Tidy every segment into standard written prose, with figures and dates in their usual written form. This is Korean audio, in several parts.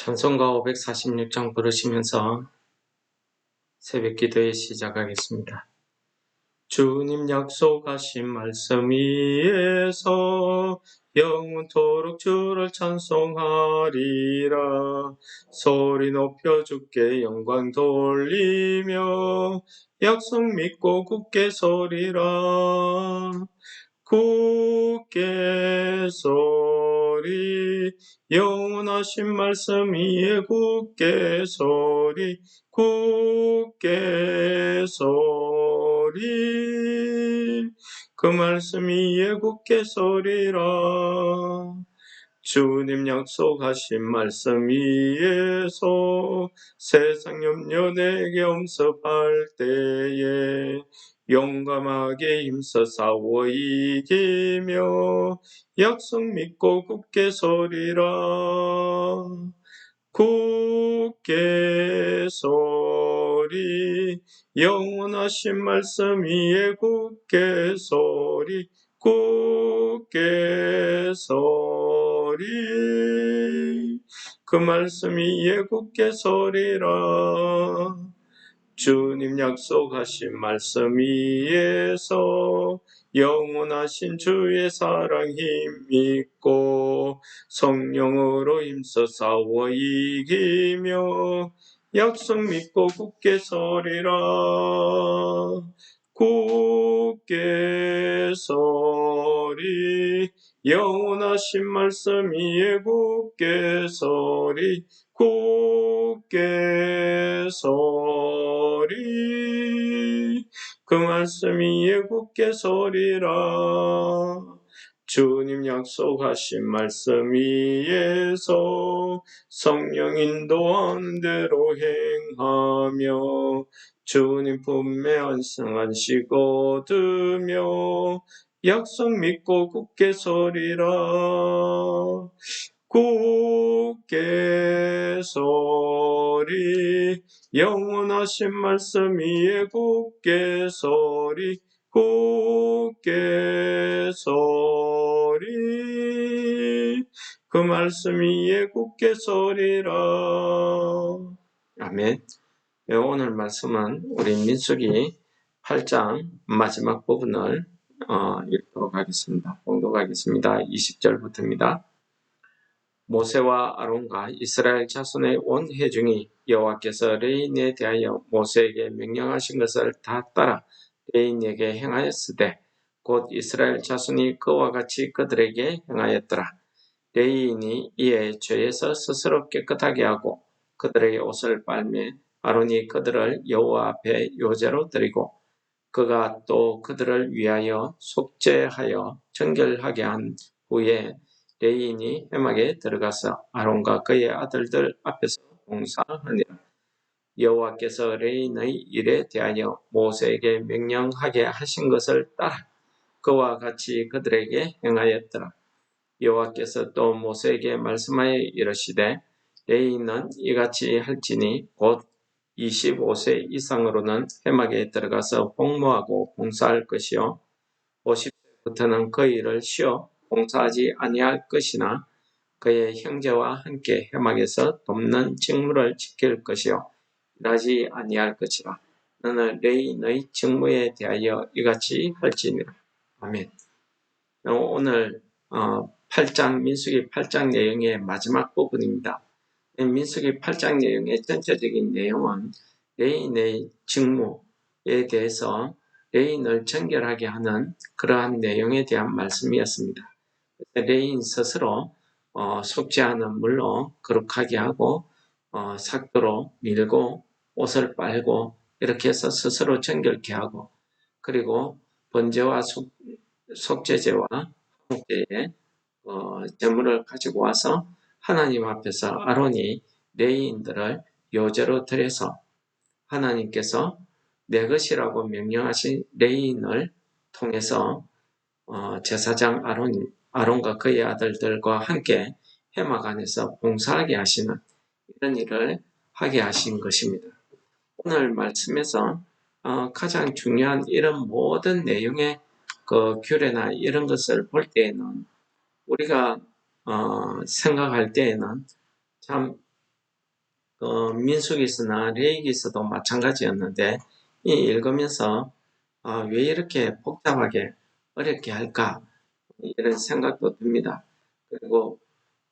찬송가 546장 부르시면서 새벽 기도에 시작하겠습니다. 주님 약속하신 말씀 위에서 영원토록 주를 찬송하리라. 소리 높여 주께 영광 돌리며 약속 믿고 굳게 서리라. 굳게 서리 영원하신 말씀 위에 굳게 서리 굳게 서리 그 말씀 위에 굳게 서리라. 주님 약속하신 말씀 위에서 세상 염려 내게 엄습할 때에 용감하게 힘써 싸워 이기며 약속 믿고 굳게 서리라. 굳게 서리 영원하신 말씀 위에 굳게 서리 굳게 서리 그 말씀 위에 굳게 서리라. 주님 약속하신 말씀 위에서 영원하신 주의 사랑 힘있고 성령으로 힘써 싸워 이기며 약속 믿고 굳게 서리라. 굳게 서리 영원하신 말씀 위에 굳게 서리 굳게 서리 그 말씀 위에 굳게 서리라. 주님 약속하신 말씀 위에서 성령 인도하는 대로 행하며 주님 품에 안승한 얻으며 약속 믿고 굳게 서리라. 굳게 서리 영원하신 말씀 위에 굳게 서리 굳게 서리 그 말씀 위에 굳게 서리라. 아멘. 오늘 말씀은 우리 민수기 8장 마지막 부분을 읽도록 하겠습니다. 봉독하겠습니다. 20절부터입니다. 모세와 아론과 이스라엘 자손의 온 회중이 여호와께서 레인에 대하여 모세에게 명령하신 것을 다 따라 레인에게 행하였으되 곧 이스라엘 자손이 그와 같이 그들에게 행하였더라. 레인이 이에 죄에서 스스로 깨끗하게 하고 그들의 옷을 빨매 아론이 그들을 여호와 앞에 요제로 드리고 그가 또 그들을 위하여 속죄하여 정결하게 한 후에 레인이 회막에 들어가서 아론과 그의 아들들 앞에서 봉사하니라. 여호와께서 레인의 일에 대하여 모세에게 명령하게 하신 것을 따라 그와 같이 그들에게 행하였더라. 여호와께서 또 모세에게 말씀하여 이르시되 레인은 이같이 할지니 곧 25세 이상으로는 회막에 들어가서 복무하고 봉사할 것이요 50세부터는 그 일을 쉬어 봉사하지 아니할 것이나 그의 형제와 함께 회막에서 돕는 직무를 지킬 것이요 일하지 아니할 것이라. 너는 레인의 직무에 대하여 이같이 할지니라. 아멘. 오늘 8장 민수기 8장 내용의 마지막 부분입니다. 민수기 8장 내용의 전체적인 내용은 레인의 직무에 대해서 레인을 정결하게 하는 그러한 내용에 대한 말씀이었습니다. 레인 스스로 속죄하는 물로 거룩하게 하고 삭도로 밀고 옷을 빨고 이렇게 해서 스스로 정결케 하고 그리고 번제와 속죄제와 화목제의 제물을 가지고 와서 하나님 앞에서 아론이 레위인들을 요제로 드려서 하나님께서 내 것이라고 명령하신 레위인을 통해서 제사장 아론과 그의 아들들과 함께 회막 안에서 봉사하게 하시는 이런 일을 하게 하신 것입니다. 오늘 말씀에서 가장 중요한 이런 모든 내용의 그 규례나 이런 것을 볼 때에는 우리가 생각할 때에는 참 민수기서나 레위기서도 마찬가지였는데 읽으면서 왜 이렇게 복잡하게 어렵게 할까 이런 생각도 듭니다. 그리고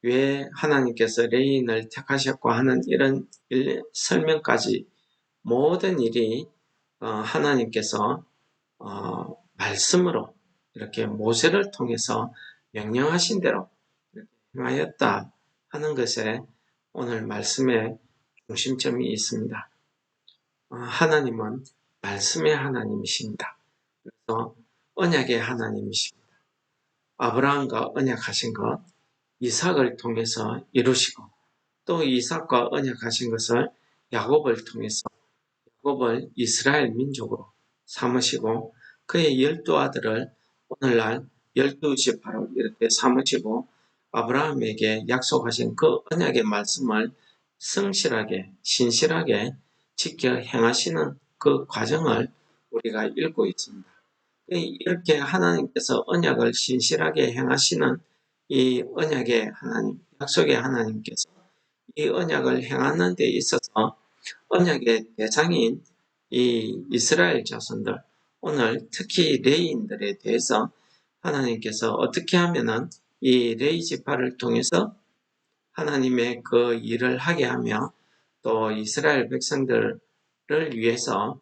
왜 하나님께서 레위인을 택하셨고 하는 이런 설명까지 모든 일이 하나님께서 말씀으로 이렇게 모세를 통해서 명령하신 대로 행하였다 하는 것에 오늘 말씀의 중심점이 있습니다. 하나님은 말씀의 하나님이십니다. 그래서 언약의 하나님이십니다. 아브라함과 언약하신 것, 이삭을 통해서 이루시고 또 이삭과 언약하신 것을 야곱을 통해서 야곱을 이스라엘 민족으로 삼으시고 그의 12아들을 오늘날 12지파로 이렇게 삼으시고 아브라함에게 약속하신 그 언약의 말씀을 성실하게 신실하게 지켜 행하시는 그 과정을 우리가 읽고 있습니다. 이렇게 하나님께서 언약을 신실하게 행하시는 이 언약의 하나님, 약속의 하나님께서 이 언약을 행하는 데 있어서 언약의 대상인 이 이스라엘 자손들, 오늘 특히 레위인들에 대해서 하나님께서 어떻게 하면은 이 레위 지파를 통해서 하나님의 그 일을 하게 하며 또 이스라엘 백성들을 위해서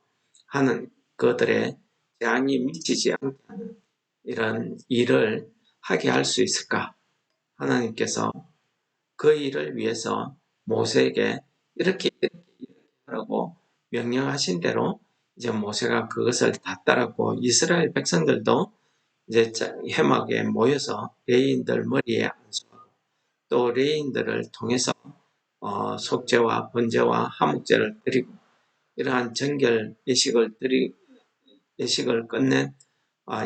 하는 그들의 재앙이 미치지 않게 하는 이런 일을 하게 할 수 있을까? 하나님께서 그 일을 위해서 모세에게 이렇게 하라고 명령하신 대로 이제 모세가 그것을 다 따랐고 이스라엘 백성들도 이제 회막에 모여서 레위인들 머리에 안수하고 또 레위인들을 통해서 속죄와 번제와 화목제를 드리고 이러한 정결 예식을 끝낸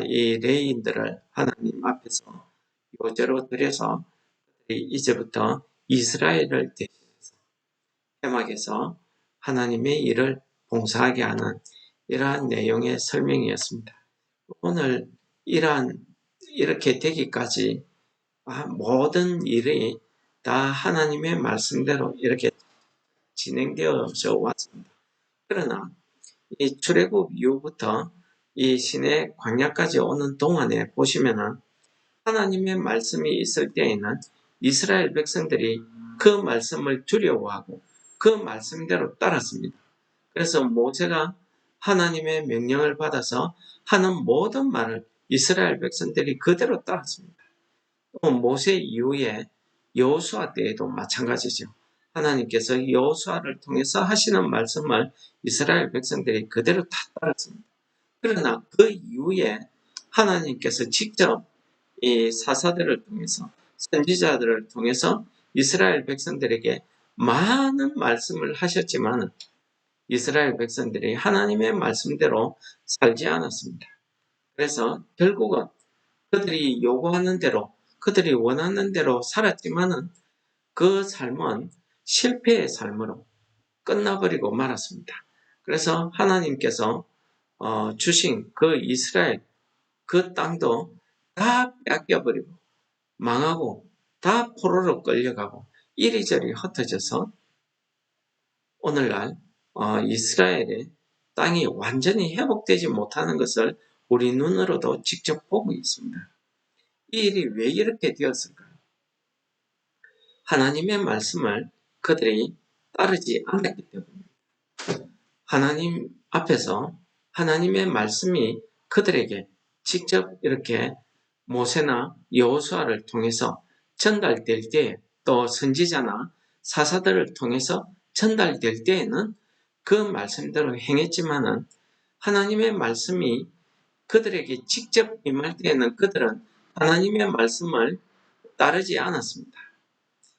이 레위인들을 하나님 앞에서 요제로 드려서 이제부터 이스라엘을 대신해서 회막에서 하나님의 일을 봉사하게 하는 이러한 내용의 설명이었습니다. 오늘 이렇게 되기까지 모든 일이 다 하나님의 말씀대로 이렇게 진행되어져 왔습니다. 그러나 이 출애굽 이후부터 이 시내 광야까지 오는 동안에 보시면은 하나님의 말씀이 있을 때에는 이스라엘 백성들이 그 말씀을 두려워하고 그 말씀대로 따랐습니다. 그래서 모세가 하나님의 명령을 받아서 하는 모든 말을 이스라엘 백성들이 그대로 따랐습니다. 또 모세 이후에 여호수아 때에도 마찬가지죠. 하나님께서 여호수아를 통해서 하시는 말씀을 이스라엘 백성들이 그대로 다 따랐습니다. 그러나 그 이후에 하나님께서 직접 이 사사들을 통해서 선지자들을 통해서 이스라엘 백성들에게 많은 말씀을 하셨지만 이스라엘 백성들이 하나님의 말씀대로 살지 않았습니다. 그래서 결국은 그들이 요구하는 대로 그들이 원하는 대로 살았지만은 그 삶은 실패의 삶으로 끝나버리고 말았습니다. 그래서 하나님께서 주신 그 이스라엘 그 땅도 다 뺏겨버리고 망하고 다 포로로 끌려가고 이리저리 흩어져서 오늘날 이스라엘의 땅이 완전히 회복되지 못하는 것을 우리 눈으로도 직접 보고 있습니다. 이 일이 왜 이렇게 되었을까요? 하나님의 말씀을 그들이 따르지 않았기 때문입니다. 하나님 앞에서 하나님의 말씀이 그들에게 직접 이렇게 모세나 여호수아를 통해서 전달될 때, 또 선지자나 사사들을 통해서 전달될 때에는 그 말씀대로 행했지만은 하나님의 말씀이 그들에게 직접 임할 때에는 그들은 하나님의 말씀을 따르지 않았습니다.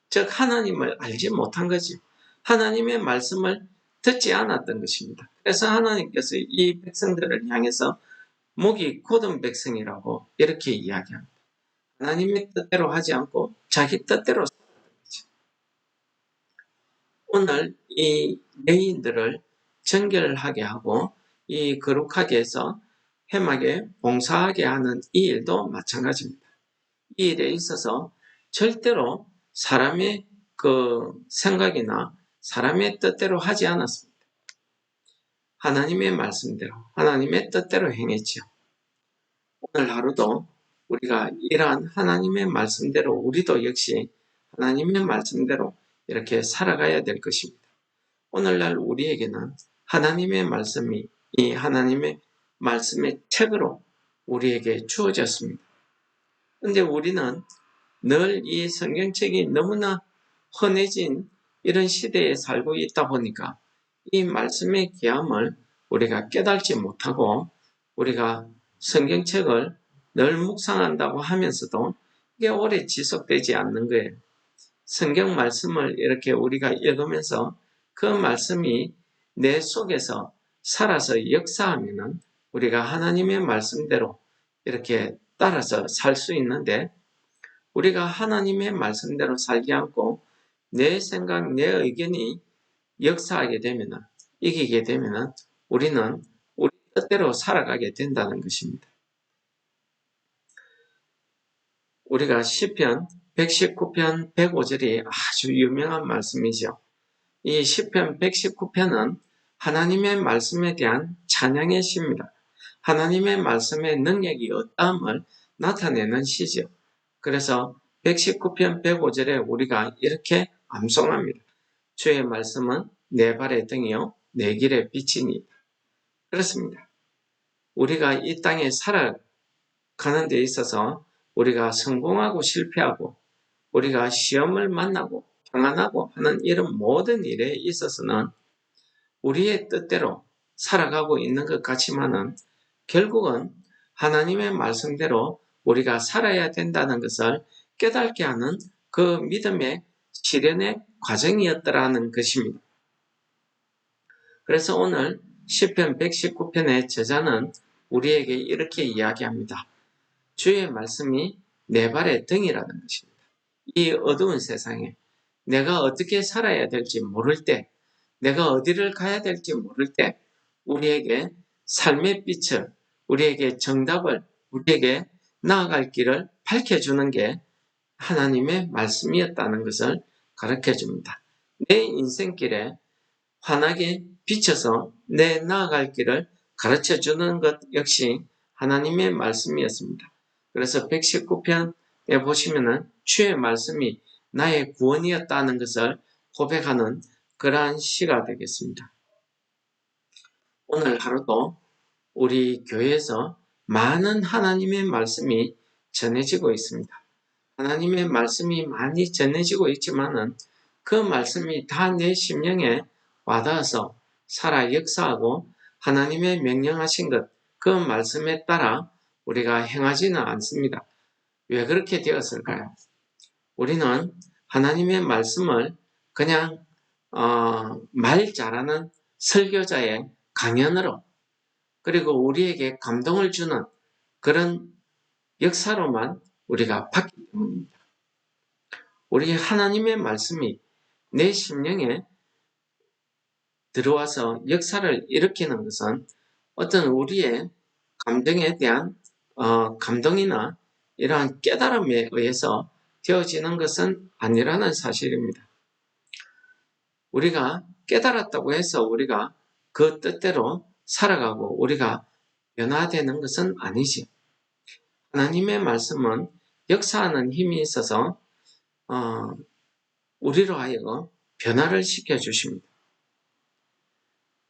즉 하나님을 알지 못한 거죠. 하나님의 말씀을 듣지 않았던 것입니다. 그래서 하나님께서 이 백성들을 향해서 목이 곧은 백성이라고 이렇게 이야기합니다. 하나님의 뜻대로 하지 않고 자기 뜻대로 살았던 거죠. 오늘 이 레위인들을 정결하게 하고 이 거룩하게 해서 회막에 봉사하게 하는 이 일도 마찬가지입니다. 이 일에 있어서 절대로 사람의 그 생각이나 사람의 뜻대로 하지 않았습니다. 하나님의 말씀대로, 하나님의 뜻대로 행했지요. 오늘 하루도 우리가 이러한 하나님의 말씀대로 우리도 역시 하나님의 말씀대로 이렇게 살아가야 될 것입니다. 오늘날 우리에게는 하나님의 말씀이 이 하나님의 말씀의 책으로 우리에게 주어졌습니다. 그런데 우리는 늘 이 성경책이 너무나 흔해진 이런 시대에 살고 있다 보니까 이 말씀의 귀함을 우리가 깨닫지 못하고 우리가 성경책을 늘 묵상한다고 하면서도 이게 오래 지속되지 않는 거예요. 성경 말씀을 이렇게 우리가 읽으면서 그 말씀이 내 속에서 살아서 역사하면은 우리가 하나님의 말씀대로 이렇게 따라서 살 수 있는데 우리가 하나님의 말씀대로 살지 않고 내 생각, 내 의견이 역사하게 되면은 이기게 되면은 우리는 우리 뜻대로 살아가게 된다는 것입니다. 우리가 시편 119편 105절이 아주 유명한 말씀이죠. 이 시편 119편은 하나님의 말씀에 대한 찬양의 시입니다. 하나님의 말씀의 능력이 어떠함을 나타내는 시죠. 그래서 119편 105절에 우리가 이렇게 암송합니다. 주의 말씀은 내 발의 등이요 내 길의 빛이니. 그렇습니다. 우리가 이 땅에 살아가는 데 있어서 우리가 성공하고 실패하고 우리가 시험을 만나고 평안하고 하는 이런 모든 일에 있어서는 우리의 뜻대로 살아가고 있는 것 같지만은 결국은 하나님의 말씀대로 우리가 살아야 된다는 것을 깨닫게 하는 그 믿음의 실현의 과정이었더라는 것입니다. 그래서 오늘 시편 119편의 저자는 우리에게 이렇게 이야기합니다. 주의 말씀이 내 발의 등이라는 것입니다. 이 어두운 세상에 내가 어떻게 살아야 될지 모를 때, 내가 어디를 가야 될지 모를 때 우리에게 삶의 빛을, 우리에게 정답을, 우리에게 나아갈 길을 밝혀주는 게 하나님의 말씀이었다는 것을 가르쳐줍니다. 내 인생길에 환하게 비춰서 내 나아갈 길을 가르쳐주는 것 역시 하나님의 말씀이었습니다. 그래서 119편에 보시면은 주의 말씀이 나의 구원이었다는 것을 고백하는 그러한 시가 되겠습니다. 오늘 하루도 우리 교회에서 많은 하나님의 말씀이 전해지고 있습니다. 하나님의 말씀이 많이 전해지고 있지만은 그 말씀이 다 내 심령에 와닿아서 살아 역사하고 하나님의 명령하신 것, 그 말씀에 따라 우리가 행하지는 않습니다. 왜 그렇게 되었을까요? 우리는 하나님의 말씀을 그냥 말 잘하는 설교자의 강연으로 그리고 우리에게 감동을 주는 그런 역사로만 우리가 봤기 때문입니다. 우리 하나님의 말씀이 내 심령에 들어와서 역사를 일으키는 것은 어떤 우리의 감정에 대한 감동이나 이러한 깨달음에 의해서 되어지는 것은 아니라는 사실입니다. 우리가 깨달았다고 해서 우리가 그 뜻대로 살아가고 우리가 변화되는 것은 아니지. 하나님의 말씀은 역사하는 힘이 있어서 우리로 하여금 변화를 시켜주십니다.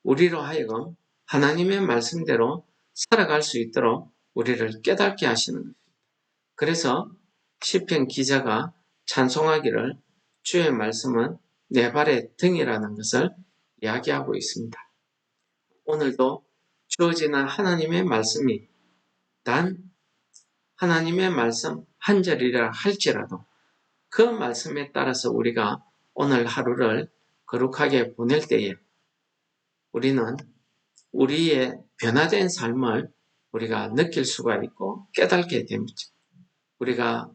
우리로 하여금 하나님의 말씀대로 살아갈 수 있도록 우리를 깨닫게 하시는 것입니다. 그래서 시편 기자가 찬송하기를 주의 말씀은 내 발의 등이라는 것을 이야기하고 있습니다. 오늘도 주어지는 하나님의 말씀이 단 하나님의 말씀 한 절이라 할지라도 그 말씀에 따라서 우리가 오늘 하루를 거룩하게 보낼 때에 우리는 우리의 변화된 삶을 우리가 느낄 수가 있고 깨닫게 됩니다. 우리가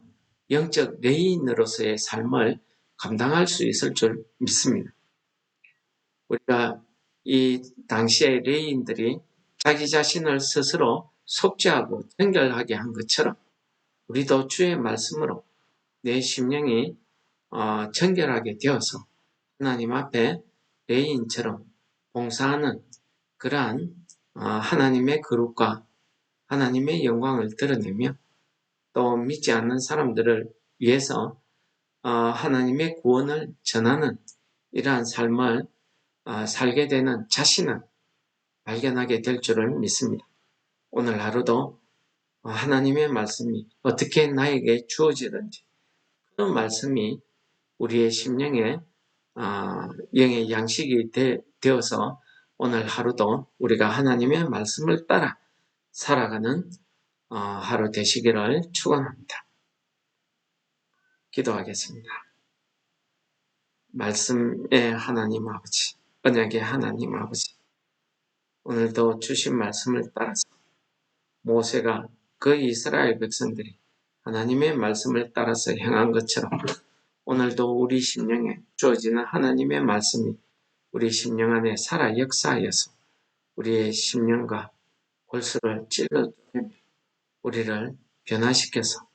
영적 레인으로서의 삶을 감당할 수 있을 줄 믿습니다. 우리가 이 당시의 레인들이 자기 자신을 스스로 속죄하고 정결하게 한 것처럼 우리도 주의 말씀으로 내 심령이 정결하게 되어서 하나님 앞에 레인처럼 봉사하는 그러한 하나님의 거룩과 하나님의 영광을 드러내며 또 믿지 않는 사람들을 위해서 하나님의 구원을 전하는 이러한 삶을 살게 되는 자신을 발견하게 될 줄을 믿습니다. 오늘 하루도 하나님의 말씀이 어떻게 나에게 주어지든지 그런 말씀이 우리의 심령에 영의 양식이 되어서 오늘 하루도 우리가 하나님의 말씀을 따라 살아가는 하루 되시기를 축원합니다. 기도하겠습니다. 말씀의 하나님 아버지, 언약의 하나님 아버지, 오늘도 주신 말씀을 따라서 모세가 그 이스라엘 백성들이 하나님의 말씀을 따라서 행한 것처럼 오늘도 우리 심령에 주어지는 하나님의 말씀이 우리 심령 안에 살아 역사하여서 우리의 심령과 골수를 찔러주며 우리를 변화시켜서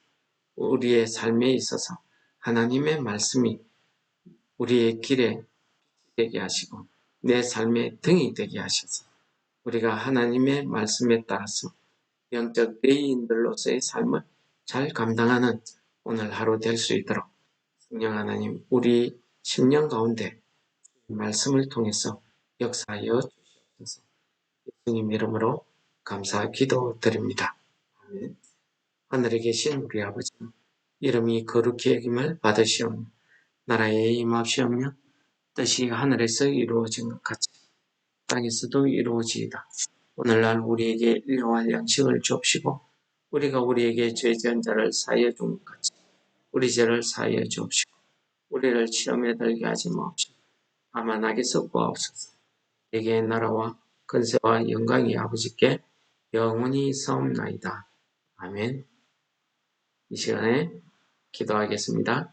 우리의 삶에 있어서 하나님의 말씀이 우리의 길에 되게 하시고 내 삶의 등이 되게 하셔서 우리가 하나님의 말씀에 따라서 영적 레인들로서의 삶을 잘 감당하는 오늘 하루 될 수 있도록 성령 하나님 우리 심령 가운데 말씀을 통해서 역사하여 주시옵소서. 예수님 이름으로 감사 기도드립니다. 아멘. 하늘에 계신 우리 아버지 이름이 거룩히 여김을 받으시오며 나라에 임하시오며 뜻이 하늘에서 이루어진 것 같이 땅에서도 이루어지이다. 오늘날 우리에게 일용할 양식을 주옵시고 우리가 우리에게 죄 지은 자를 사하여 준 것 같이 우리 죄를 사하여 주옵시고 우리를 시험에 들게 하지 마옵시고 다만 악에서 구하옵소서. 내게 나라와 근세와 영광이 아버지께 영원히 있사옵나이다. 아멘. 이 시간에 기도하겠습니다.